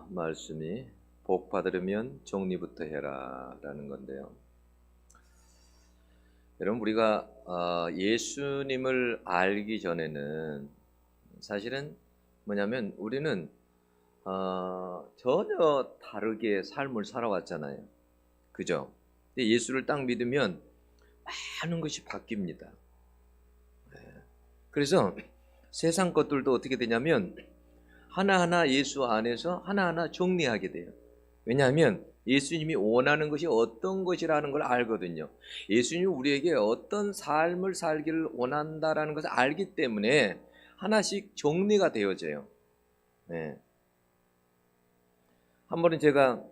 말씀이 복 받으려면 정리부터 해라 라는 건데요. 여러분, 우리가 예수님을 알기 전에는 사실은 뭐냐면 우리는 전혀 다르게 삶을 살아왔잖아요. 그죠? 근데 예수를 딱 믿으면 많은 것이 바뀝니다. 그래서 세상 것들도 어떻게 되냐면 하나하나 예수 안에서 하나하나 정리하게 돼요. 왜냐하면 예수님이 원하는 것이 어떤 것이라는 걸 알거든요. 예수님이 우리에게 어떤 삶을 살기를 원한다라는 것을 알기 때문에 하나씩 정리가 되어져요. 네. 한 번은 제가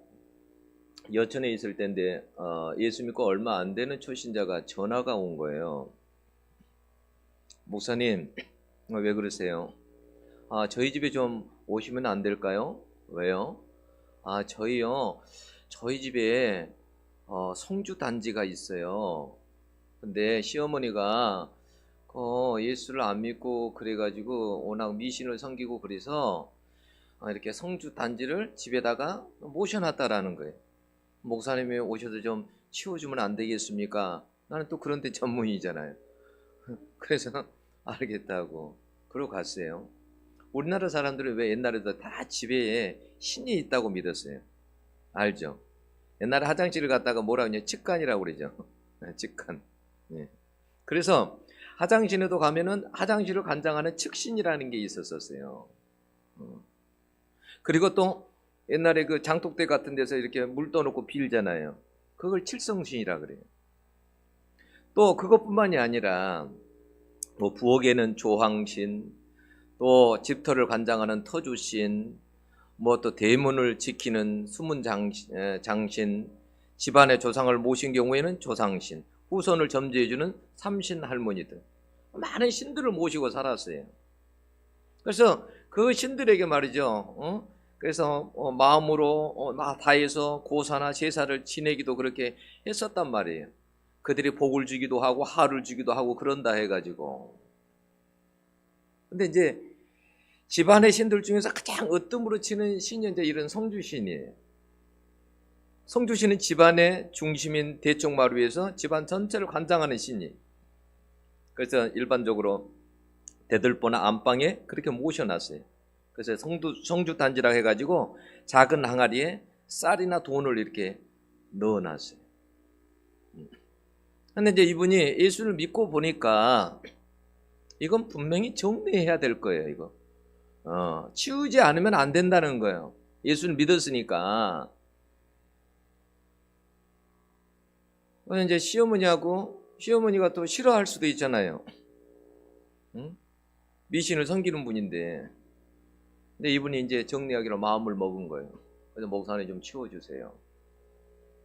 여천에 있을 때인데 예수 믿고 얼마 안 되는 초신자가 전화가 온 거예요. 목사님, 왜 그러세요? 저희 집에 좀 오시면 안 될까요? 왜요? 저희 집에 성주 단지가 있어요. 근데 시어머니가 예수를 안 믿고 그래가지고 워낙 미신을 섬기고 그래서 이렇게 성주 단지를 집에다가 모셔놨다라는 거예요. 목사님이 오셔서 좀 치워주면 안 되겠습니까? 나는 또 그런 데 전문이잖아요. 그래서 알겠다고 그러고 갔어요. 우리나라 사람들은 왜 옛날에도 다 집에 신이 있다고 믿었어요? 알죠? 옛날에 화장실을 갔다가 뭐라고 하냐? 측간이라고 그러죠. 측간. 예. 그래서 화장실에도 가면은 화장실을 관장하는 측신이라는 게 있었어요. 그리고 또 옛날에 그 장독대 같은 데서 이렇게 물 떠놓고 빌잖아요. 그걸 칠성신이라 그래요. 또 그것뿐만이 아니라 뭐 부엌에는 조항신, 또 집터를 관장하는 터주신, 뭐 또 대문을 지키는 수문장신, 집안의 조상을 모신 경우에는 조상신, 후손을 점지해주는 삼신 할머니들, 많은 신들을 모시고 살았어요. 그래서 그 신들에게 말이죠. 그래서 마음으로 다해서 고사나 제사를 지내기도 그렇게 했었단 말이에요. 그들이 복을 주기도 하고 하를 주기도 하고 그런다 해가지고. 근데 이제 집안의 신들 중에서 가장 으뜸으로 치는 신이 이제 이런 성주신이에요. 성주신은 집안의 중심인 대청마루에서 집안 전체를 관장하는 신이. 그래서 일반적으로 대들보나 안방에 그렇게 모셔놨어요. 그래서 성주단지라 해가지고 작은 항아리에 쌀이나 돈을 이렇게 넣어놨어요. 근데 이제 이분이 예수를 믿고 보니까 이건 분명히 정리해야 될 거예요. 이거 치우지 않으면 안 된다는 거예요. 예수를 믿었으니까. 이제 시어머니가 또 싫어할 수도 있잖아요. 응? 미신을 섬기는 분인데. 근데 이분이 이제 정리하기로 마음을 먹은 거예요. 그래서 목사님 좀 치워주세요.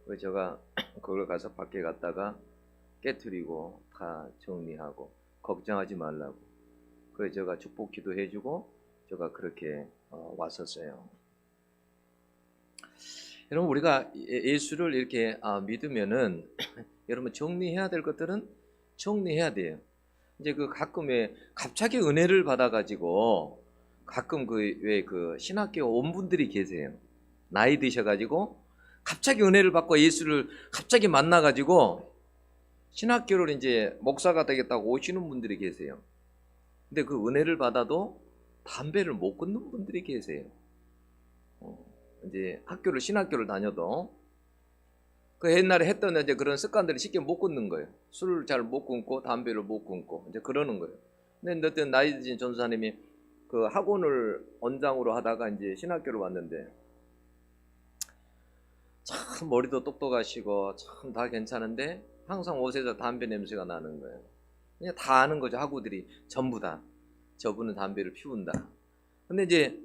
그래서 제가 그걸 가서 밖에 갔다가 깨트리고 다 정리하고 걱정하지 말라고. 그래서 제가 축복 기도해주고 제가 그렇게 왔었어요. 여러분, 우리가 예수를 이렇게 믿으면은 여러분 정리해야 될 것들은 정리해야 돼요. 이제 그 가끔에 갑자기 은혜를 받아가지고 가끔 그 신학교 온 분들이 계세요. 나이 드셔가지고 갑자기 은혜를 받고 예수를 갑자기 만나가지고 신학교를 이제 목사가 되겠다고 오시는 분들이 계세요. 근데 그 은혜를 받아도 담배를 못 끊는 분들이 계세요. 이제 신학교를 다녀도 그 옛날에 했던 이제 그런 습관들을 쉽게 못 끊는 거예요. 술을 잘 못 끊고 담배를 못 끊고 이제 그러는 거예요. 근데 어떤 나이 드신 전사님이 그 학원을 원장으로 하다가 이제 신학교를 왔는데 참 머리도 똑똑하시고 참 다 괜찮은데 항상 옷에서 담배 냄새가 나는 거예요. 그냥 다 아는 거죠. 학우들이 전부 다. 저분은 담배를 피운다. 근데 이제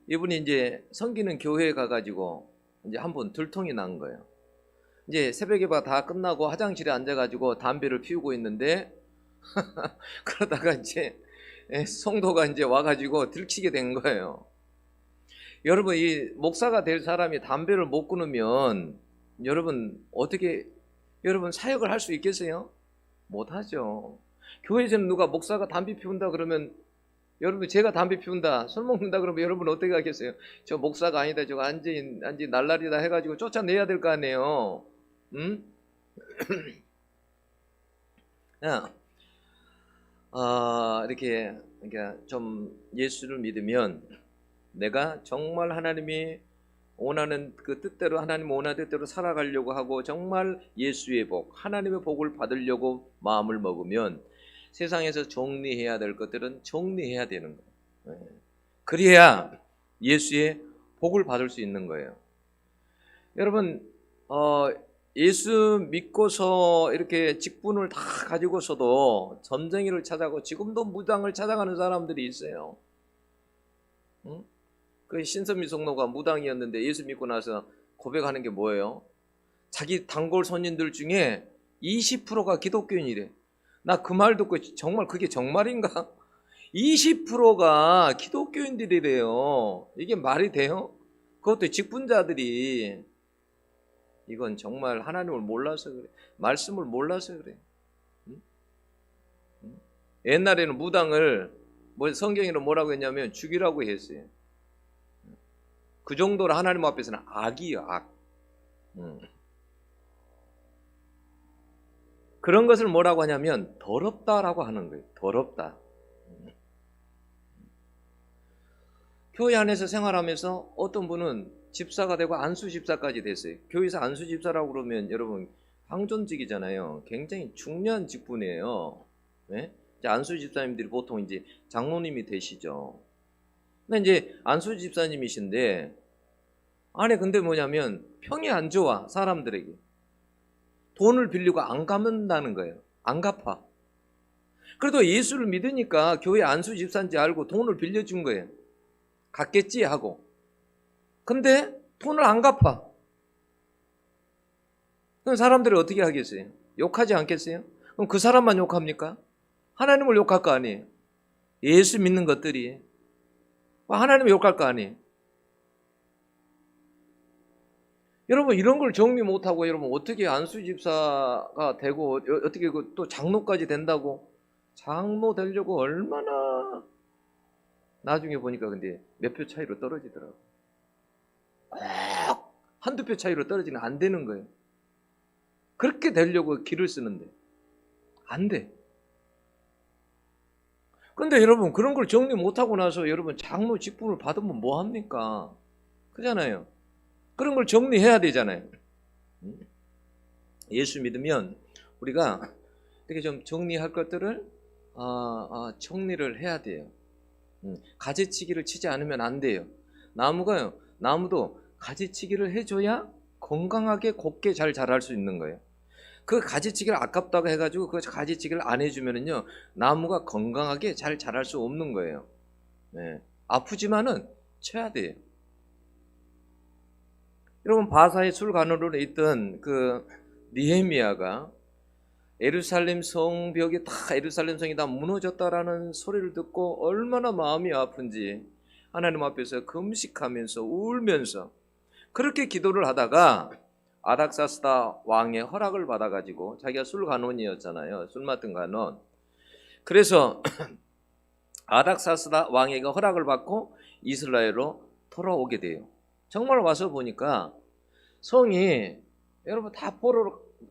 이분이 이제 섬기는 교회에 가가지고 이제 한번 들통이 난 거예요. 이제 새벽에 다 끝나고 화장실에 앉아가지고 담배를 피우고 있는데 그러다가 이제 성도가 이제 와가지고 들키게 된 거예요. 여러분, 이 목사가 될 사람이 담배를 못 끊으면 여러분 어떻게 여러분 사역을 할 수 있겠어요? 못 하죠. 교회에서는 누가 목사가 담배 피운다 그러면 여러분 제가 담배 피운다, 술 먹는다 그러면 여러분 어떻게 하겠어요? 저 목사가 아니다, 저거 안지 날라리다 해가지고 쫓아내야 될 거 아니에요. 응? 야, 이렇게 그러니까 좀 예수를 믿으면 내가 정말 하나님이 원하는 그 뜻대로, 하나님 원하는 뜻대로 살아가려고 하고 정말 예수의 복, 하나님의 복을 받으려고 마음을 먹으면 세상에서 정리해야 될 것들은 정리해야 되는 거예요. 그래야 예수의 복을 받을 수 있는 거예요. 여러분 예수 믿고서 이렇게 직분을 다 가지고서도 점쟁이를 찾아가고 지금도 무당을 찾아가는 사람들이 있어요. 응? 그 신선미 성노가 무당이었는데 예수 믿고 나서 고백하는 게 뭐예요? 자기 단골 손님들 중에 20%가 기독교인이래. 나 그 말 듣고 정말 그게 정말인가? 20%가 기독교인들이래요. 이게 말이 돼요? 그것도 직분자들이. 이건 정말 하나님을 몰라서 그래. 말씀을 몰라서 그래. 응? 응? 옛날에는 무당을 성경에는 뭐라고 했냐면 죽이라고 했어요. 그 정도로 하나님 앞에서는 악이에요, 악. 그런 것을 뭐라고 하냐면 더럽다라고 하는 거예요. 더럽다. 교회 안에서 생활하면서 어떤 분은 집사가 되고 안수 집사까지 됐어요. 교회에서 안수 집사라고 그러면 여러분 황존직이잖아요. 굉장히 중요한 직분이에요. 네? 안수 집사님들이 보통 이제 장로님이 되시죠. 근데 이제 안수 집사님이신데 안에 근데 뭐냐면 평이 안 좋아, 사람들에게. 돈을 빌리고 안 갚는다는 거예요. 안 갚아. 그래도 예수를 믿으니까 교회 안수 집사인지 알고 돈을 빌려준 거예요. 갚겠지 하고. 근데 돈을 안 갚아. 그럼 사람들이 어떻게 하겠어요? 욕하지 않겠어요? 그럼 그 사람만 욕합니까? 하나님을 욕할 거 아니에요? 예수 믿는 것들이 하나님을 욕할 거 아니에요? 여러분 이런 걸 정리 못하고 여러분 어떻게 안수 집사가 되고 어떻게 또 장로까지 된다고? 장로 되려고 얼마나 나중에 보니까 근데 몇 표 차이로 떨어지더라고. 꼭 한두 표 차이로 떨어지면 안 되는 거예요. 그렇게 되려고 기를 쓰는데 안 돼. 근데 여러분 그런 걸 정리 못하고 나서 여러분 장로 직분을 받으면 뭐 합니까? 그잖아요. 그런 걸 정리해야 되잖아요. 예수 믿으면 우리가 이렇게 좀 정리할 것들을 정리를 해야 돼요. 가지치기를 치지 않으면 안 돼요. 나무도 가지치기를 해줘야 건강하게 곱게 잘 자랄 수 있는 거예요. 그 가지치기를 아깝다고 해가지고 그 가지치기를 안 해주면은요 나무가 건강하게 잘 자랄 수 없는 거예요. 네. 아프지만은 쳐야 돼요. 여러분 바사의 술관으로 있던 그 느헤미야가 예루살렘 성벽이 예루살렘 성이 다 무너졌다라는 소리를 듣고 얼마나 마음이 아픈지 하나님 앞에서 금식하면서 울면서 그렇게 기도를 하다가 아닥사스다 왕의 허락을 받아가지고 자기가 술관원이었잖아요. 술 맡은 관원. 그래서 아닥사스다 왕에게 허락을 받고 이스라엘로 돌아오게 돼요. 정말 와서 보니까 성이 여러분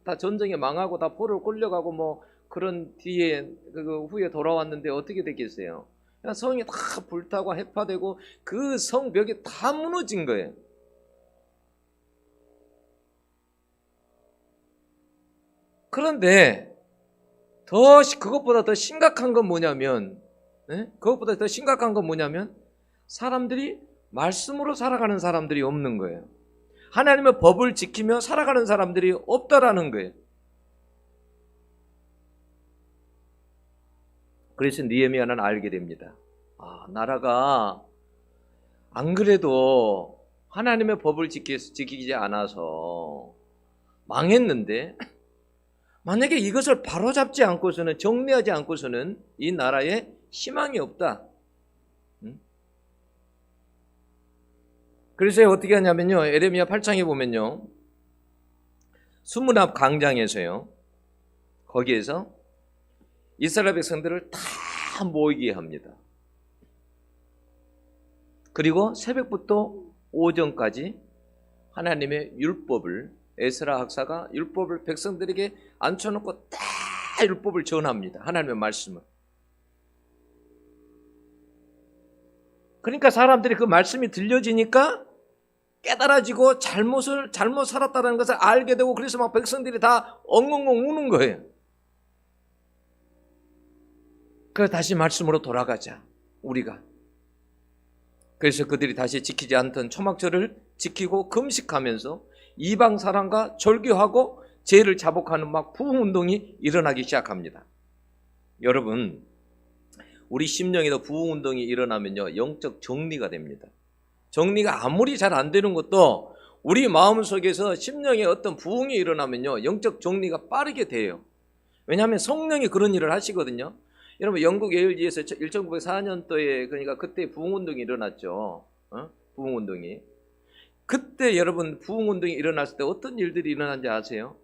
다 전쟁에 망하고 다 포로로 끌려가고 뭐 그런 뒤에 그 후에 돌아왔는데 어떻게 됐겠어요? 성이 다 불타고 해파되고 그 성벽이 다 무너진 거예요. 그런데 그것보다 더 심각한 건 뭐냐면 그것보다 더 심각한 건 뭐냐면 사람들이 말씀으로 살아가는 사람들이 없는 거예요. 하나님의 법을 지키며 살아가는 사람들이 없다라는 거예요. 그래서 느헤미야는 알게 됩니다. 나라가 안 그래도 하나님의 법을 지키지 않아서 망했는데 만약에 이것을 바로잡지 않고서는 정리하지 않고서는 이 나라에 희망이 없다. 그래서 어떻게 하냐면요. 에레미야 8장에 보면요. 수문 앞 광장에서요. 거기에서 이스라엘 백성들을 다 모이게 합니다. 그리고 새벽부터 오전까지 하나님의 율법을, 에스라 학사가 율법을 백성들에게 앉혀놓고 다 율법을 전합니다. 하나님의 말씀을. 그러니까 사람들이 그 말씀이 들려지니까 깨달아지고 잘못 살았다는 것을 알게 되고, 그래서 막 백성들이 다 엉엉엉 우는 거예요. 그래서 다시 말씀으로 돌아가자, 우리가. 그래서 그들이 다시 지키지 않던 초막절을 지키고 금식하면서 이방 사람과 절교하고 죄를 자복하는 막 부흥운동이 일어나기 시작합니다. 여러분, 우리 심령에도 부흥운동이 일어나면요, 영적 정리가 됩니다. 정리가 아무리 잘 안 되는 것도 우리 마음속에서 심령에 어떤 부흥이 일어나면요, 영적 정리가 빠르게 돼요. 왜냐하면 성령이 그런 일을 하시거든요. 여러분, 영국 예일지에서 1904년도에, 그러니까 그때 부흥운동이 일어났죠. 부흥운동이. 그때 여러분, 부흥운동이 일어났을 때 어떤 일들이 일어난지 아세요?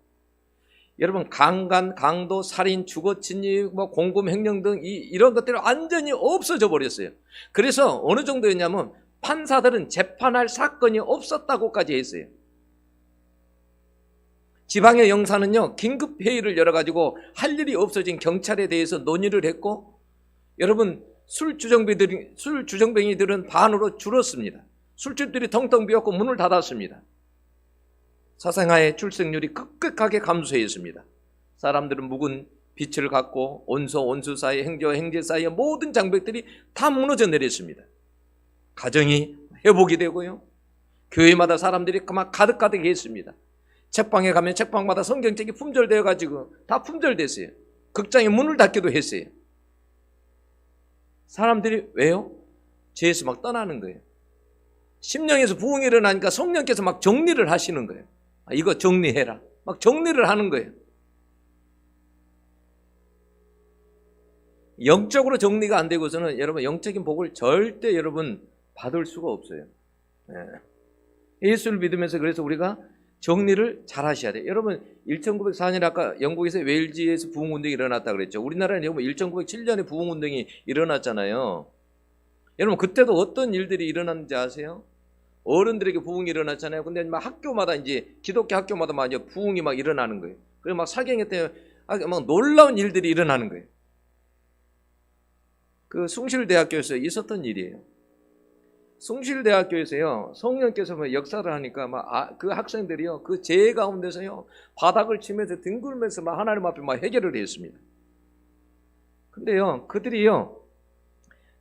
여러분, 강간, 강도, 살인, 주거침입, 공금 횡령 등 이런 것들이 완전히 없어져 버렸어요. 그래서 어느 정도였냐면 판사들은 재판할 사건이 없었다고까지 했어요. 지방의 영사는요, 긴급 회의를 열어가지고 할 일이 없어진 경찰에 대해서 논의를 했고, 여러분, 술 주정뱅이들은 반으로 줄었습니다. 술집들이 텅텅 비었고 문을 닫았습니다. 사생아의 출생률이 급격하게 감소했습니다. 사람들은 묵은 빛을 갖고 원수 사이, 행저와 행제 사이의 모든 장벽들이 다 무너져 내렸습니다. 가정이 회복이 되고요, 교회마다 사람들이 막 가득가득 했습니다. 책방에 가면 책방마다 성경책이 품절되어가지고 다 품절됐어요. 극장에 문을 닫기도 했어요. 사람들이 왜요? 죄에서 막 떠나는 거예요. 심령에서 부흥이 일어나니까 성령께서 막 정리를 하시는 거예요. 이거 정리해라, 막 정리를 하는 거예요. 영적으로 정리가 안 되고서는 여러분, 영적인 복을 절대 여러분 받을 수가 없어요. 예수를 믿으면서 그래서 우리가 정리를 잘 하셔야 돼요. 여러분, 1904년에 아까 영국에서 웨일즈에서 부흥운동이 일어났다 그랬죠. 우리나라는 여러분 1907년에 부흥운동이 일어났잖아요. 여러분, 그때도 어떤 일들이 일어났는지 아세요? 어른들에게 부흥이 일어났잖아요. 근데 막 학교마다, 이제 기독교 학교마다 막 이제 부흥이 막 일어나는 거예요. 그리고 막 사경회 때 막 놀라운 일들이 일어나는 거예요. 그 숭실대학교에서 있었던 일이에요. 숭실대학교에서요, 성령께서 역사를 하니까 막 그 학생들이요, 그 죄 가운데서요, 바닥을 치면서 뒹굴면서 막 하나님 앞에 막 해결을 했습니다. 근데요, 그들이요,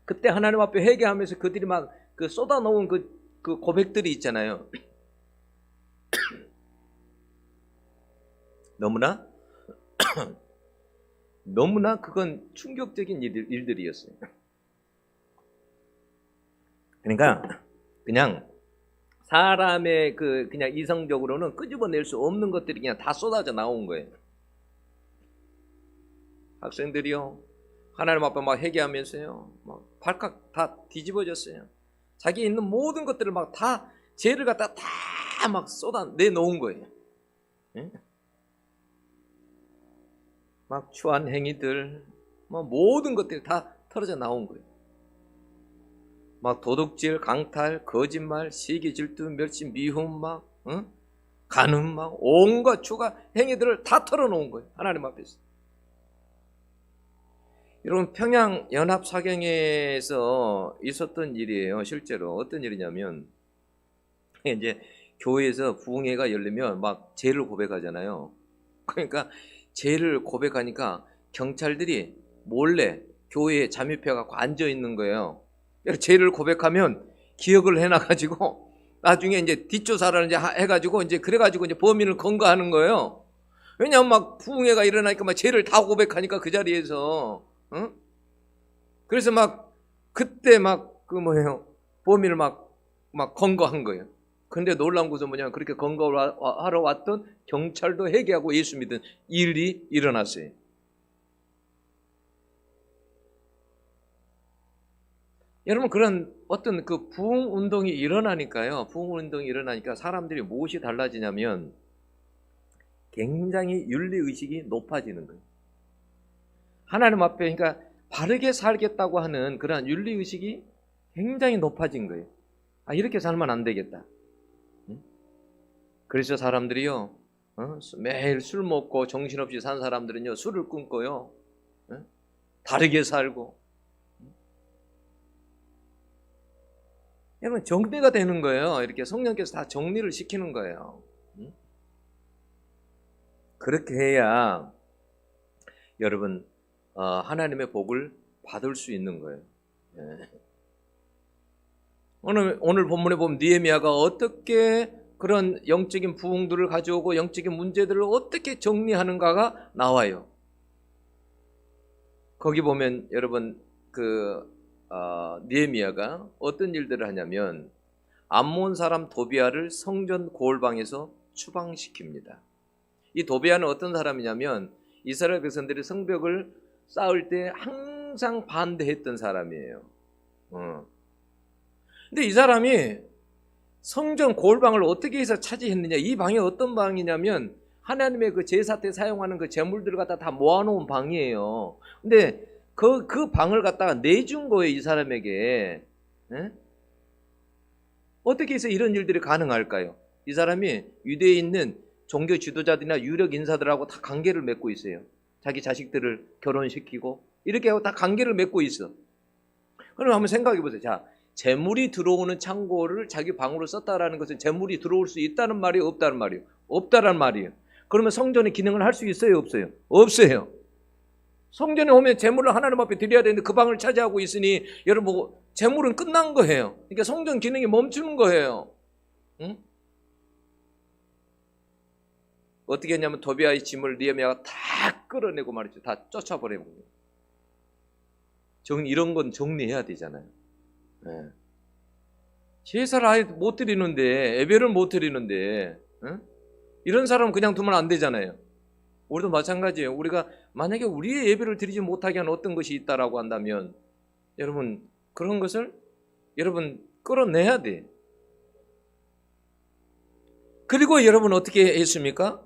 그때 하나님 앞에 회개하면서 그들이 막 그 쏟아놓은 그 고백들이 있잖아요. 너무나 그건 충격적인 일들이었어요. 그러니까 그냥 사람의 그냥 이성적으로는 끄집어낼 수 없는 것들이 그냥 다 쏟아져 나온 거예요. 학생들이요, 하나님 앞에 막 회개하면서요, 막 발칵 다 뒤집어졌어요. 자기 있는 모든 것들을 막 다 죄를 갖다 다 막 쏟아내 놓은 거예요. 막 추한 행위들, 막 모든 것들이 다 털어져 나온 거예요. 막 도둑질, 강탈, 거짓말, 시기, 질투, 멸시, 미움, 막 간음, 막 온갖 추가 행위들을 다 털어놓은 거예요, 하나님 앞에서. 여러분, 평양 연합 사경회에서 있었던 일이에요. 실제로 어떤 일이냐면, 이제 교회에서 부흥회가 열리면 막 죄를 고백하잖아요. 그러니까 죄를 고백하니까 경찰들이 몰래 교회에 잠입해 갖고 앉아 있는 거예요. 죄를 고백하면 기억을 해놔가지고 나중에 이제 뒷조사를 이제 해가지고 이제 그래가지고 이제 범인을 검거하는 거예요. 왜냐하면 막 부흥회가 일어나니까 막 죄를 다 고백하니까 그 자리에서, 그래서 막 그때 막 범인을 막 검거한 거예요. 근데 놀라운 것은 뭐냐면 그렇게 검거하러 왔던 경찰도 회개하고 예수 믿은 일이 일어났어요. 여러분, 그런 어떤 그 부흥 운동이 일어나니까요. 부흥 운동이 일어나니까 사람들이 무엇이 달라지냐면 굉장히 윤리 의식이 높아지는 거예요. 하나님 앞에, 그러니까 바르게 살겠다고 하는 그러한 윤리 의식이 굉장히 높아진 거예요. 이렇게 살면 안 되겠다. 그래서 사람들이요, 매일 술 먹고 정신없이 산 사람들은요, 술을 끊고요, 다르게 살고. 여러분, 정리가 되는 거예요. 이렇게 성령께서 다 정리를 시키는 거예요. 그렇게 해야 여러분 하나님의 복을 받을 수 있는 거예요. 오늘 본문에 보면 느헤미야가 어떻게 그런 영적인 부흥들을 가져오고 영적인 문제들을 어떻게 정리하는가가 나와요. 거기 보면 여러분 느헤미야가 어떤 일들을 하냐면 암몬 사람 도비아를 성전 고을방에서 추방시킵니다. 이 도비아는 어떤 사람이냐면 이스라엘 백성들이 성벽을 쌓을 때 항상 반대했던 사람이에요. 근데 이 사람이 성전 고을방을 어떻게 해서 차지했느냐? 이 방이 어떤 방이냐면 하나님의 그 제사 때 사용하는 그 제물들을 갖다 다 모아놓은 방이에요. 근데 그 방을 갖다가 내준 거예요, 이 사람에게. 어떻게 해서 이런 일들이 가능할까요? 이 사람이 유대에 있는 종교 지도자들이나 유력 인사들하고 다 관계를 맺고 있어요. 자기 자식들을 결혼시키고 이렇게 하고 다 관계를 맺고 있어. 그럼 한번 생각해 보세요. 자, 재물이 들어오는 창고를 자기 방으로 썼다라는 것은 재물이 들어올 수 있다는 말이에요, 없다는 말이에요? 없다는 말이에요. 그러면 성전의 기능을 할 수 있어요, 없어요? 없어요. 성전에 오면 재물을 하나님 앞에 드려야 되는데 그 방을 차지하고 있으니 여러분 재물은 끝난 거예요. 그러니까 성전 기능이 멈추는 거예요. 응? 어떻게 했냐면 도비아의 짐을 느헤미야가 다 끌어내고 말이죠. 다 쫓아버리고. 이런 건 정리해야 되잖아요. 제사를 아예 못 드리는데, 예배를 못 드리는데, 이런 사람은 그냥 두면 안 되잖아요. 우리도 마찬가지예요. 우리가 만약에 우리의 예배를 드리지 못하게 하는 어떤 것이 있다라고 한다면 여러분 그런 것을 여러분 끌어내야 돼. 그리고 여러분 어떻게 했습니까?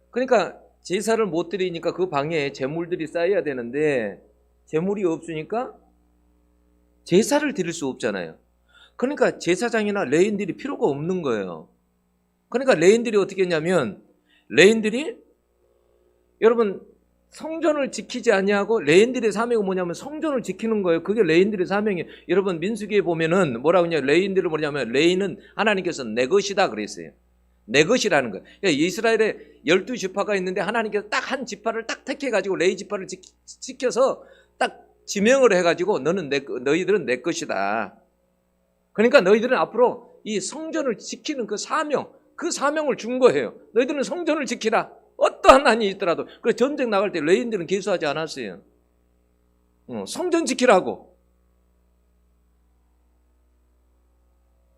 그러니까 제사를 못 드리니까 그 방에 제물들이 쌓여야 되는데 제물이 없으니까 제사를 드릴 수 없잖아요. 그러니까 제사장이나 레인들이 필요가 없는 거예요. 그러니까 레인들이 어떻게 했냐면 레인들이 여러분 성전을 지키지 아니하고 레인들의 사명은 뭐냐면 성전을 지키는 거예요. 그게 레인들의 사명이에요. 여러분 민수기에 보면은 뭐라고 하냐, 레인들을 뭐냐면 레인은 하나님께서 내 것이다 그랬어요. 내 것이라는 거예요. 그러니까 이스라엘에 12지파가 있는데 하나님께서 딱 한 지파를 딱 택해가지고 레위 지파를 지켜서 딱 지명을 해가지고 너희들은 내 것이다. 그러니까 너희들은 앞으로 이 성전을 지키는 그 사명을 준 거예요. 너희들은 성전을 지키라. 어떠한 한이 있더라도. 그래서 전쟁 나갈 때 레인들은 개수하지 않았어요. 성전 지키라고.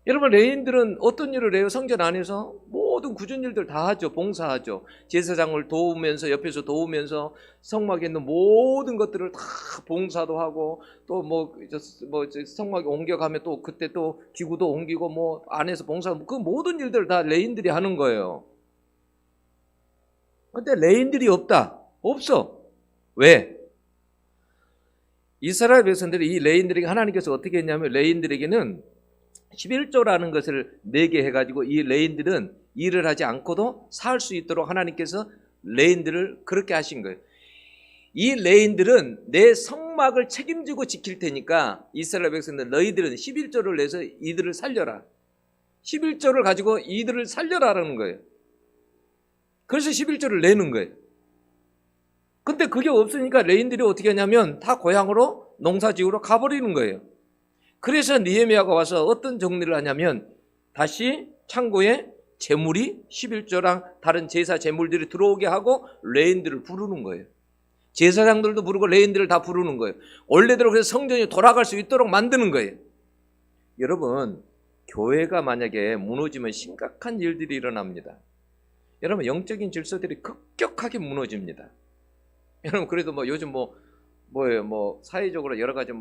여러분 레인들은 어떤 일을 해요? 성전 안에서 모든 굳은 일들 다 하죠. 봉사하죠. 제사장을 도우면서 옆에서 도우면서 성막에 있는 모든 것들을 다 봉사도 하고 또 성막에 옮겨가면 또 그때 또 기구도 옮기고 뭐 안에서 봉사하고 그 모든 일들을 다 레인들이 하는 거예요. 근데 레인들이 없어. 왜? 이스라엘 백성들이 이 레인들에게 하나님께서 어떻게 했냐면 레인들에게는 11조라는 것을 내게 해가지고 이 레인들은 일을 하지 않고도 살 수 있도록 하나님께서 레인들을 그렇게 하신 거예요. 이 레인들은 내 성막을 책임지고 지킬 테니까 이스라엘 백성들 너희들은 11조를 내서 이들을 살려라. 11조를 가지고 이들을 살려라라는 거예요. 그래서 11조를 내는 거예요. 근데 그게 없으니까 레인들이 어떻게 하냐면 다 고향으로 농사지으러 가버리는 거예요. 그래서 느헤미야가 와서 어떤 정리를 하냐면 다시 창고에 제물이 11조랑 다른 제사 제물들이 들어오게 하고 레인들을 부르는 거예요. 제사장들도 부르고 레인들을 다 부르는 거예요. 원래대로 그래서 성전이 돌아갈 수 있도록 만드는 거예요. 여러분 교회가 만약에 무너지면 심각한 일들이 일어납니다. 여러분 영적인 질서들이 급격하게 무너집니다. 여러분 그래도 요즘 사회적으로 여러 가지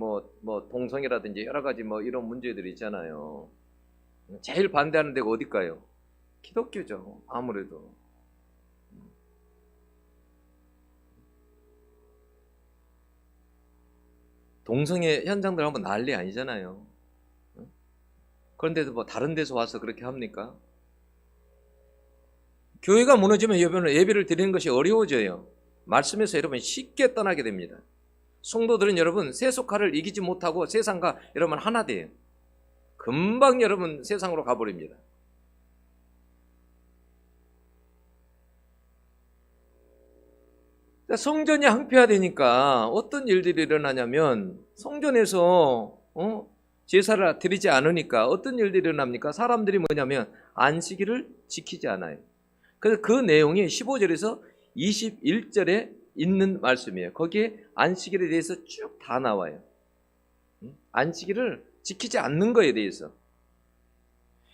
동성애라든지 여러 가지 이런 문제들이 있잖아요. 제일 반대하는 데가 어딜까요? 기독교죠. 아무래도. 동성애 현장들 한번 난리 아니잖아요. 그런데도 뭐 다른 데서 와서 그렇게 합니까? 교회가 무너지면 여러분 예배를 드리는 것이 어려워져요. 말씀에서 여러분 쉽게 떠나게 됩니다. 성도들은 여러분 세속화를 이기지 못하고 세상과 여러분 하나 돼요. 금방 여러분 세상으로 가버립니다. 성전이 항폐화되니까 어떤 일들이 일어나냐면 성전에서 제사를 드리지 않으니까 어떤 일들이 일어납니까? 사람들이 뭐냐면 안식일을 지키지 않아요. 그래서 그 내용이 15절에서 21절에 있는 말씀이에요. 거기에 안식일에 대해서 쭉 다 나와요. 안식일을 지키지 않는 거에 대해서.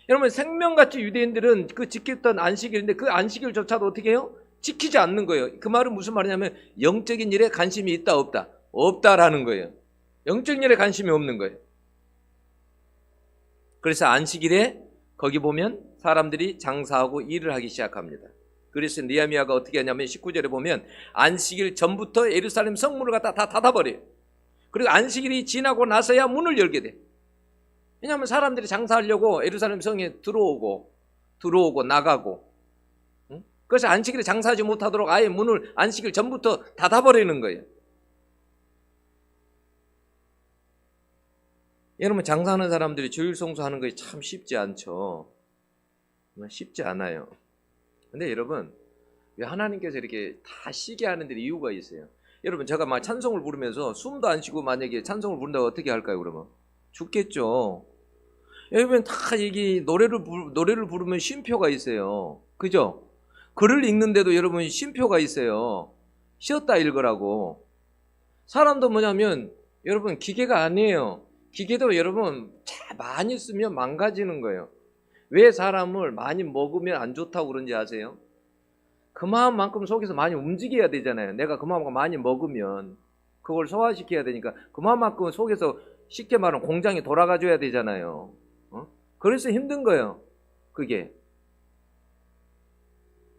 여러분 생명같이 유대인들은 그 지켰던 안식일인데 그 안식일조차도 어떻게 해요? 지키지 않는 거예요. 그 말은 무슨 말이냐면 영적인 일에 관심이 있다 없다? 없다라는 거예요. 영적인 일에 관심이 없는 거예요. 그래서 안식일에 거기 보면 사람들이 장사하고 일을 하기 시작합니다. 그래서 느헤미야가 어떻게 하냐면 19절에 보면 안식일 전부터 예루살렘 성문을 갖다 다 닫아버려요. 그리고 안식일이 지나고 나서야 문을 열게 돼. 왜냐하면 사람들이 장사하려고 예루살렘 성에 들어오고 나가고, 그래서 안식일에 장사하지 못하도록 아예 문을 안식일 전부터 닫아버리는 거예요. 여러분 장사하는 사람들이 주일 성수하는 것이 참 쉽지 않죠. 쉽지 않아요. 근데 여러분 왜 하나님께서 이렇게 다 쉬게 하는 데 이유가 있어요. 여러분 제가 막 찬송을 부르면서 숨도 안 쉬고 만약에 찬송을 부른다고 어떻게 할까요? 그러면 죽겠죠. 여러분 다 이게 노래를 부르면 쉼표가 있어요. 그죠? 글을 읽는데도 여러분 쉼표가 있어요. 쉬었다 읽으라고. 사람도 뭐냐면 여러분 기계가 아니에요. 기계도 여러분 많이 쓰면 망가지는 거예요. 왜 사람을 많이 먹으면 안 좋다고 그런지 아세요? 그 마음만큼 속에서 많이 움직여야 되잖아요. 내가 그 마음을 많이 먹으면 그걸 소화시켜야 되니까 그 마음만큼 속에서 쉽게 말하면 공장이 돌아가줘야 되잖아요. 그래서 힘든 거예요. 그게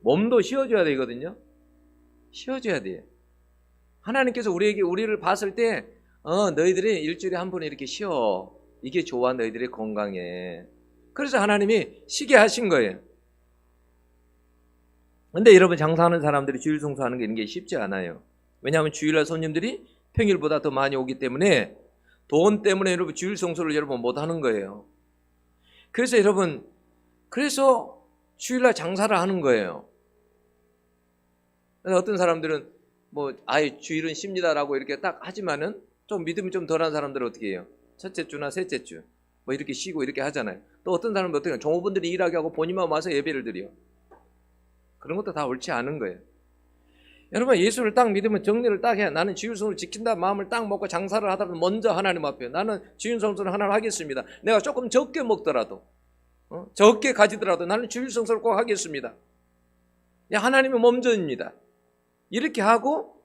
몸도 쉬어줘야 되거든요. 쉬어줘야 돼요. 하나님께서 우리를 봤을 때 너희들이 일주일에 한 번 이렇게 쉬어. 이게 좋아. 너희들의 건강에. 그래서 하나님이 쉬게 하신 거예요. 근데 여러분 장사하는 사람들이 주일 성수하는 게 이런 게 쉽지 않아요. 왜냐하면 주일날 손님들이 평일보다 더 많이 오기 때문에 돈 때문에 여러분 주일 성수를 여러분 못 하는 거예요. 그래서 여러분 주일날 장사를 하는 거예요. 어떤 사람들은 뭐 아예 주일은 쉽니다라고 이렇게 딱 하지만은 좀 믿음이 좀 덜한 사람들은 어떻게 해요? 첫째 주나 셋째 주 뭐 이렇게 쉬고 이렇게 하잖아요. 또 어떤 사람은 어떻게 해요? 종업원들이 일하게 하고 본인만 와서 예배를 드려. 그런 것도 다 옳지 않은 거예요. 여러분 예수를 딱 믿으면 정리를 딱 해. 나는 주일성수를 지킨다 마음을 딱 먹고 장사를 하더라도 먼저 하나님 앞에 나는 주일성수를 하나님 하겠습니다. 내가 조금 적게 먹더라도 적게 가지더라도 나는 주일성수를 꼭 하겠습니다. 하나님의 먼저입니다. 이렇게 하고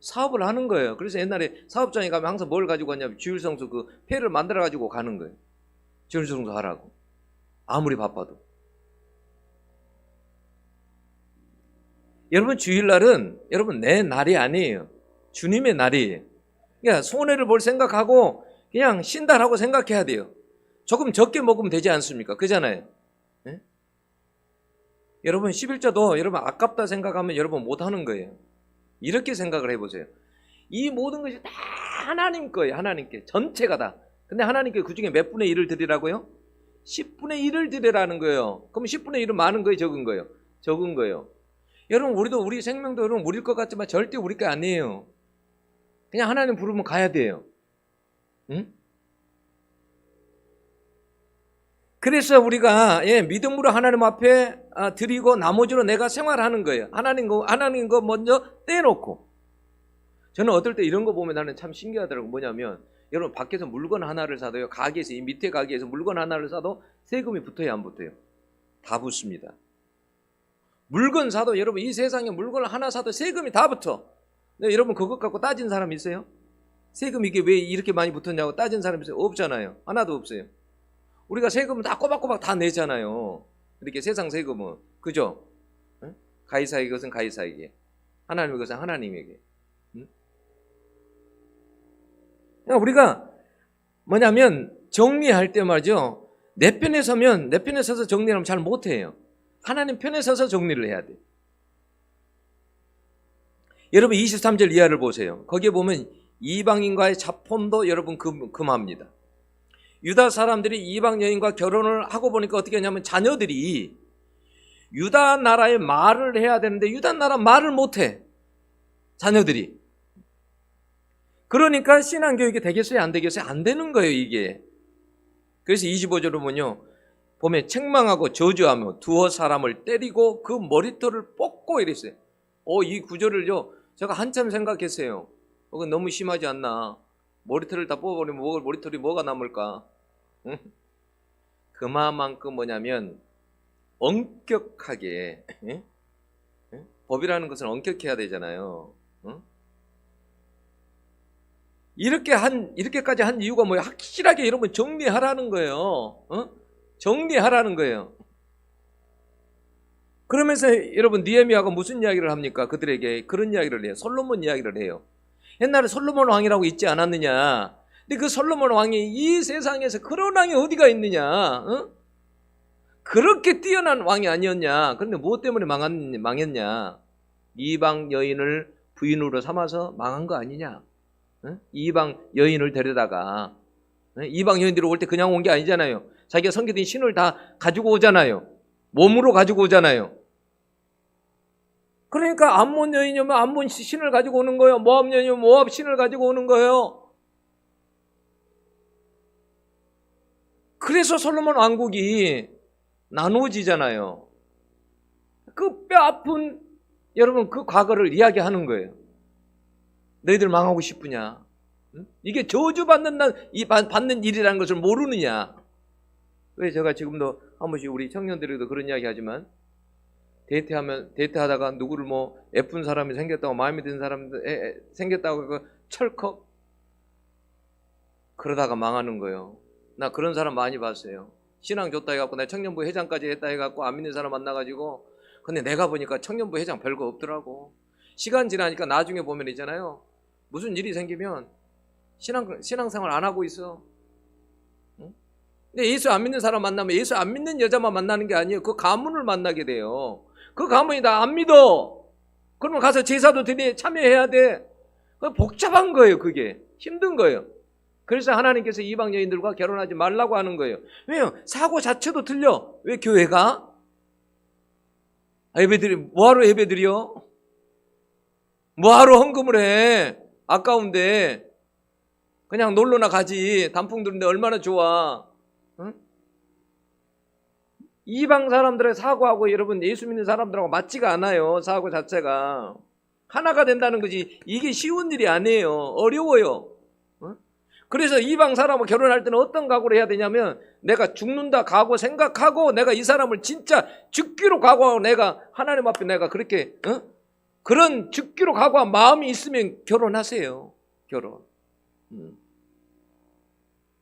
사업을 하는 거예요. 그래서 옛날에 사업장에 가면 항상 뭘 가지고 갔냐면 주일성수 그 회를 만들어 가지고 가는 거예요. 주일성수 하라고. 아무리 바빠도. 여러분 주일날은 여러분 내 날이 아니에요. 주님의 날이에요. 그러니까 손해를 볼 생각하고 그냥 쉰다라고 생각해야 돼요. 조금 적게 먹으면 되지 않습니까? 그잖아요. 네? 여러분 11조도 여러분 아깝다 생각하면 여러분 못하는 거예요. 이렇게 생각을 해보세요. 이 모든 것이 다 하나님 거예요. 하나님께 전체가 다. 근데 하나님께 그중에 몇 분의 1을 드리라고요? 10분의 1을 드리라는 거예요. 그럼 10분의 1은 많은 거예요? 적은 거예요? 적은 거예요. 여러분 우리 생명도 여러분 우릴 것 같지만 절대 우리 거 아니에요. 그냥 하나님 부르면 가야 돼요. 응? 그래서 우리가 믿음으로 하나님 앞에 드리고 나머지로 내가 생활하는 거예요. 하나님 거 먼저 떼놓고. 저는 어떨 때 이런 거 보면 나는 참 신기하더라고요. 뭐냐면 여러분 밖에서 물건 하나를 사도요. 가게에서 이 밑에 가게에서 물건 하나를 사도 세금이 붙어요, 안 붙어요? 다 붙습니다. 물건 사도 여러분 이 세상에 물건을 하나 사도 세금이 다 붙어. 근데 여러분 그것 갖고 따진 사람 있어요? 세금 이게 왜 이렇게 많이 붙었냐고 따진 사람 있어요? 없잖아요. 하나도 없어요. 우리가 세금은 다 꼬박꼬박 다 내잖아요. 이렇게 세상 세금은. 그죠? 응? 가이사의 것은 가이사에게, 하나님의 것은 하나님에게. 응? 그러니까 우리가 뭐냐면 정리할 때 말이죠. 내 편에 서면 내 편에 서서 정리하면 잘 못해요. 하나님 편에 서서 정리를 해야 돼요. 여러분 23절 이하를 보세요. 거기에 보면 이방인과의 자폰도 여러분 금합니다. 유다 사람들이 이방 여인과 결혼을 하고 보니까 어떻게 하냐면 자녀들이 유다 나라의 말을 해야 되는데 유다 나라 말을 못해. 자녀들이. 그러니까 신앙교육이 되겠어요? 안 되겠어요? 안 되는 거예요 이게. 그래서 25절을 보면 책망하고 저주하며 두어 사람을 때리고 그 머리털을 뽑고 이랬어요. 이 구절을요 제가 한참 생각했어요. 그건 너무 심하지 않나. 머리털을 다 뽑아버리면 머리털이 뭐가 남을까. 응? 그만큼 뭐냐면 엄격하게, 응? 응? 법이라는 것은 엄격해야 되잖아요. 응? 이렇게까지 한 이유가 뭐예요? 확실하게 여러분 정리하라는 거예요. 정리하라는 거예요. 그러면서 여러분 느헤미야가 무슨 이야기를 합니까? 그들에게 그런 이야기를 해요. 솔로몬 이야기를 해요. 옛날에 솔로몬 왕이라고 있지 않았느냐? 근데 그 솔로몬 왕이 이 세상에서 그런 왕이 어디가 있느냐? 그렇게 뛰어난 왕이 아니었냐? 그런데 무엇 때문에 망했냐? 이방 여인을 부인으로 삼아서 망한 거 아니냐? 이방 여인을 데려다가 이방 여인들이 올 때 그냥 온 게 아니잖아요. 자기가 섬기던 신을 다 가지고 오잖아요. 몸으로 가지고 오잖아요. 그러니까 암몬 여인이면 암몬 신을 가지고 오는 거예요. 모압 여인이면 모압 신을 가지고 오는 거예요. 그래서 솔로몬 왕국이 나누어지잖아요. 그 뼈아픈 여러분 그 과거를 이야기하는 거예요. 너희들 망하고 싶으냐? 이게 저주받는 받는 일이라는 것을 모르느냐? 왜 제가 지금도 한 번씩 우리 청년들에게도 그런 이야기 하지만 데이트하다가 누구를 예쁜 사람이 생겼다고 마음에 드는 사람이 생겼다고 철컥 그러다가 망하는 거예요. 나 그런 사람 많이 봤어요. 신앙 좋다 해갖고 나 청년부 회장까지 했다 해갖고 안 믿는 사람 만나가지고 근데 내가 보니까 청년부 회장 별거 없더라고. 시간 지나니까 나중에 보면 있잖아요. 무슨 일이 생기면 신앙생활 안 하고 있어. 근데 예수 안 믿는 사람 만나면 예수 안 믿는 여자만 만나는 게 아니에요. 그 가문을 만나게 돼요. 그 가문이 다 안 믿어. 그러면 가서 제사도 참여해야 돼. 복잡한 거예요. 그게 힘든 거예요. 그래서 하나님께서 이방 여인들과 결혼하지 말라고 하는 거예요. 왜요? 사고 자체도 틀려. 왜 교회가? 예배드리 뭐하러 예배드려? 뭐하러 헌금을 해? 아까운데 그냥 놀러나 가지. 단풍 드는데 얼마나 좋아. 응? 이방 사람들의 사고하고 여러분 예수 믿는 사람들하고 맞지가 않아요. 사고 자체가 하나가 된다는 거지. 이게 쉬운 일이 아니에요. 어려워요. 응? 그래서 이방 사람하고 결혼할 때는 어떤 각오를 해야 되냐면 내가 죽는다 각오 생각하고 내가 이 사람을 진짜 죽기로 각오하고 내가 하나님 앞에 내가 그렇게 그런 죽기로 각오한 마음이 있으면 결혼하세요. 결혼.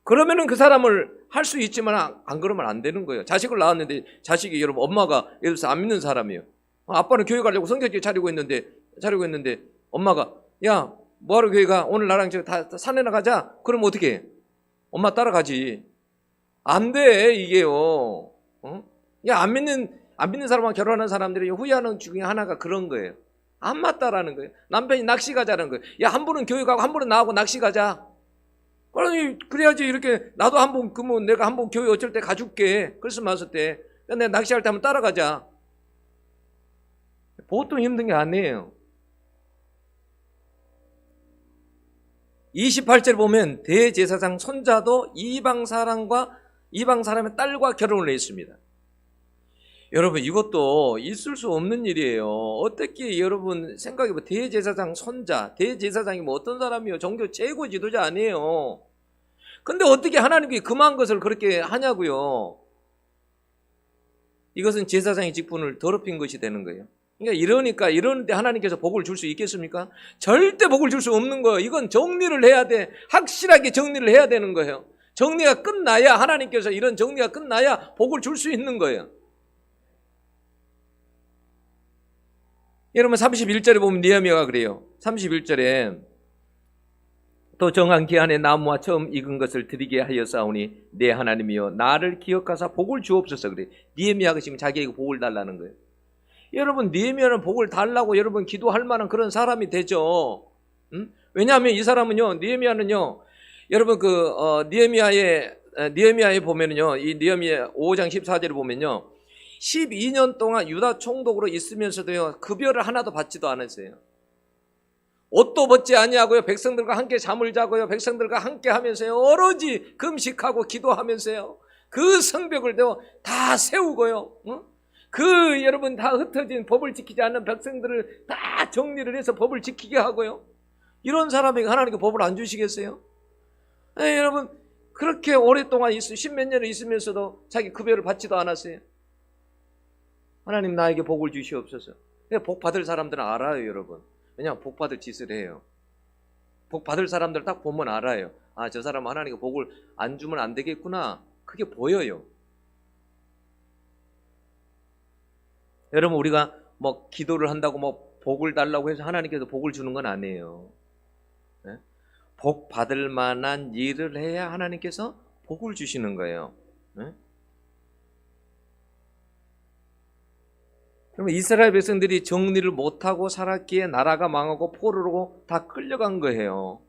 그러면은 그 사람을 할 수 있지만 안 그러면 안 되는 거예요. 자식을 낳았는데 자식이 여러분 엄마가 예를 들어서 안 믿는 사람이에요. 아빠는 교회 가려고 성경책 차리고 있는데 엄마가 야 뭐하러 교회 가? 오늘 나랑 다 산에나 가자. 그럼 어떻게 해? 엄마 따라가지. 안 돼 이게요. 야 안 믿는 사람과 결혼하는 사람들이 후회하는 중에 하나가 그런 거예요. 안 맞다라는 거예요. 남편이 낚시 가자는 거예요. 야 한 분은 교회 가고 한 분은 나하고 낚시 가자. 아니 그래야지 이렇게 나도 한번 그러면 내가 한번 교회 어쩔 때 가줄게. 크리스마스 때 내가 낚시할 때 한번 따라가자. 보통 힘든 게 아니에요. 28절 보면 대제사장 손자도 이방 사람의 딸과 결혼을 했습니다. 여러분 이것도 있을 수 없는 일이에요. 어떻게 여러분 생각해보면 대제사장 손자, 대제사장이 어떤 사람이에요? 종교 최고 지도자 아니에요. 근데 어떻게 하나님이 금한 것을 그렇게 하냐고요. 이것은 제사장의 직분을 더럽힌 것이 되는 거예요. 그러니까 이러는데 하나님께서 복을 줄 수 있겠습니까? 절대 복을 줄 수 없는 거예요. 이건 정리를 해야 돼. 확실하게 정리를 해야 되는 거예요. 정리가 끝나야 하나님께서 이런 정리가 끝나야 복을 줄 수 있는 거예요. 여러분 31절에 보면 느헤미야가 그래요. 31절에 또 정한 기한에 나무와 처음 익은 것을 드리게 하였사오니 내 하나님이여 나를 기억하사 복을 주옵소서. 그래. 느헤미야가 지금 자기에게 복을 달라는 거예요. 여러분, 느헤미야는 복을 달라고 여러분 기도할 만한 그런 사람이 되죠. 왜냐하면 이 사람은요, 느헤미야는요, 여러분 느헤미야에 보면은요, 이 느헤미야 5장 14절을 보면요, 12년 동안 유다 총독으로 있으면서도요, 급여를 하나도 받지도 않았어요. 옷도 벗지 아니하고요, 백성들과 함께 잠을 자고요, 백성들과 함께 하면서요, 오로지 금식하고 기도하면서요, 그 성벽을 다 세우고요, 여러분 다 흩어진 법을 지키지 않는 백성들을 다 정리를 해서 법을 지키게 하고요. 이런 사람에게 하나님께 법을 안 주시겠어요? 여러분, 그렇게 오랫동안 십몇 년을 있으면서도 자기 급여를 받지도 않았어요. 하나님 나에게 복을 주시옵소서. 복 받을 사람들은 알아요, 여러분. 왜냐하면 복 받을 짓을 해요. 복 받을 사람들 딱 보면 알아요. 아, 저 사람은 하나님께 복을 안 주면 안 되겠구나. 그게 보여요. 여러분, 우리가 뭐 기도를 한다고 뭐 복을 달라고 해서 하나님께서 복을 주는 건 아니에요. 네? 복 받을 만한 일을 해야 하나님께서 복을 주시는 거예요. 네? 그러면 이스라엘 백성들이 정리를 못하고 살았기에 나라가 망하고 포로로 다 끌려간 거예요.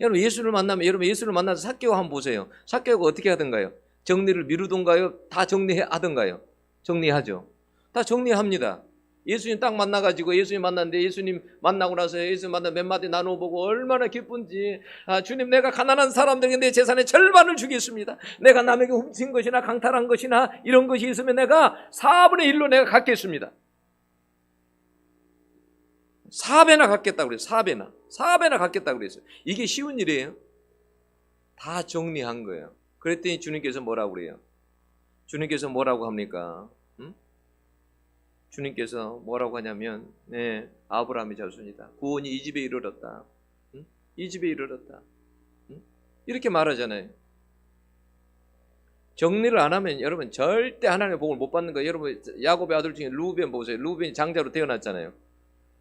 여러분, 예수를 만나서 삭개오 한번 보세요. 삭개오가 어떻게 하던가요? 정리를 미루던가요? 다 정리하던가요? 정리하죠. 다 정리합니다. 예수님 딱 만나가지고 예수님 만났는데, 예수님 만나고 나서 예수님 만나 몇 마디 나눠보고 얼마나 기쁜지, 주님, 내가 가난한 사람들에게 내 재산의 절반을 주겠습니다. 내가 남에게 훔친 것이나 강탈한 것이나 이런 것이 있으면 내가 4분의 1로 내가 갖겠습니다. 4배나 갖겠다고 그랬어요. 4배나 갖겠다고 그랬어요. 이게 쉬운 일이에요? 다 정리한 거예요. 그랬더니 주님께서 뭐라고 그래요? 주님께서 뭐라고 합니까? 주님께서 뭐라고 하냐면, 네, 아브라함의 자손이다. 구원이 이 집에 이르렀다. 이 집에 이르렀다. 이렇게 말하잖아요. 정리를 안 하면 여러분 절대 하나님의 복을 못 받는 거예요. 여러분, 야곱의 아들 중에 루벤 보세요. 루벤이 장자로 태어났잖아요.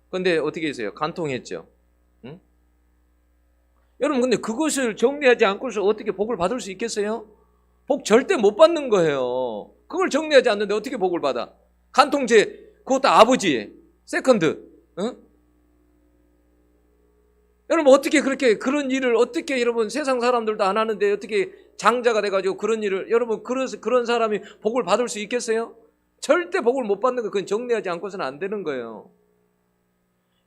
근데 어떻게 했어요? 간통했죠. 여러분, 근데 그것을 정리하지 않고서 어떻게 복을 받을 수 있겠어요? 복 절대 못 받는 거예요. 그걸 정리하지 않는데 어떻게 복을 받아? 간통죄, 그것도 아버지, 세컨드. 여러분, 어떻게 그런 일을 어떻게 여러분 세상 사람들도 안 하는데 어떻게 장자가 돼가지고 그런 일을, 여러분, 그런 사람이 복을 받을 수 있겠어요? 절대 복을 못 받는 거, 그건 정리하지 않고서는 안 되는 거예요.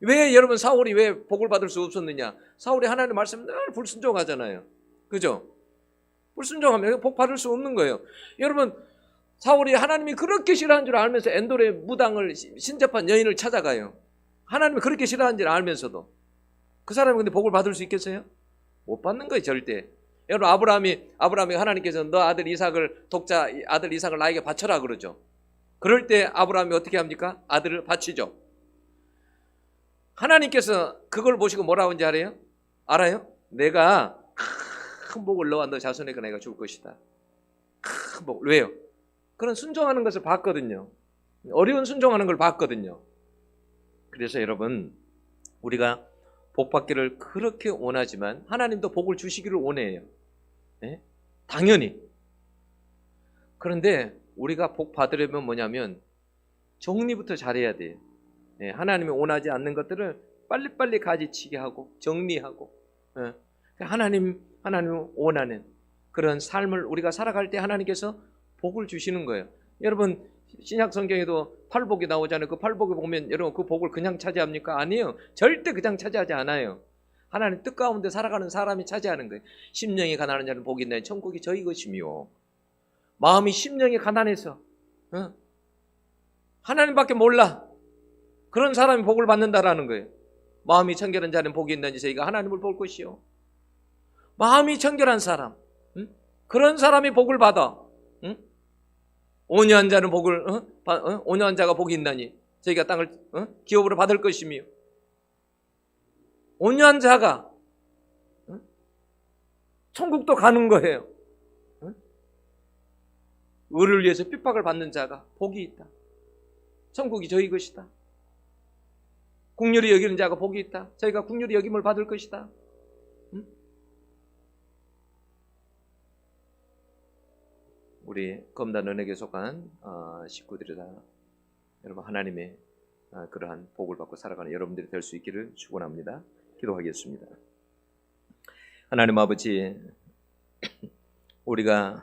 왜 여러분 사울이 왜 복을 받을 수 없었느냐? 사울이 하나님의 말씀에 늘 불순종하잖아요. 그죠? 불순종하면 복 받을 수 없는 거예요. 여러분, 사울이 하나님이 그렇게 싫어하는 줄 알면서 엔돌의 무당을 신접한 여인을 찾아가요. 하나님이 그렇게 싫어하는 줄 알면서도. 그 사람이 근데 복을 받을 수 있겠어요? 못 받는 거예요, 절대. 여러분, 아브라함이 하나님께서 너 아들 이삭을 나에게 바쳐라 그러죠. 그럴 때 아브라함이 어떻게 합니까? 아들을 바치죠. 하나님께서 그걸 보시고 뭐라고 하는지 알아요? 내가 큰 복을 너와 너 자손에게 내가 줄 것이다. 큰 복. 왜요? 그런 순종하는 것을 봤거든요. 어려운 순종하는 걸 봤거든요. 그래서 여러분, 우리가 복 받기를 그렇게 원하지만 하나님도 복을 주시기를 원해요. 네? 당연히. 그런데 우리가 복 받으려면 뭐냐면 정리부터 잘해야 돼요. 네, 하나님이 원하지 않는 것들을 빨리빨리 가지치게 하고 정리하고, 네. 하나님이 원하는 그런 삶을 우리가 살아갈 때 하나님께서 복을 주시는 거예요. 여러분, 신약 성경에도 팔복이 나오잖아요. 그 팔복을 보면 여러분 그 복을 그냥 차지합니까? 아니에요. 절대 그냥 차지하지 않아요. 하나님 뜻 가운데 살아가는 사람이 차지하는 거예요. 심령이 가난한 자는 복이 있나니 천국이 저희 것이며, 마음이 심령이 가난해서 하나님밖에 몰라, 그런 사람이 복을 받는다라는 거예요. 마음이 청결한 자는 복이 있나니 저희가 하나님을 볼 것이요. 마음이 청결한 사람, 그런 사람이 복을 받아. 온유한 자는 온유한 자가 복이 있나니 저희가 땅을 기업으로 받을 것이며, 온유한 자가 천국도 가는 거예요. 의를 위해서 핍박을 받는 자가 복이 있다. 천국이 저희 것이다. 긍휼히 여기는 자가 복이 있다. 저희가 긍휼히 여김을 받을 것이다. 우리 검단 은혜에 속한 식구들이 다 여러분 하나님의 그러한 복을 받고 살아가는 여러분들이 될 수 있기를 축원합니다. 기도하겠습니다. 하나님 아버지, 우리가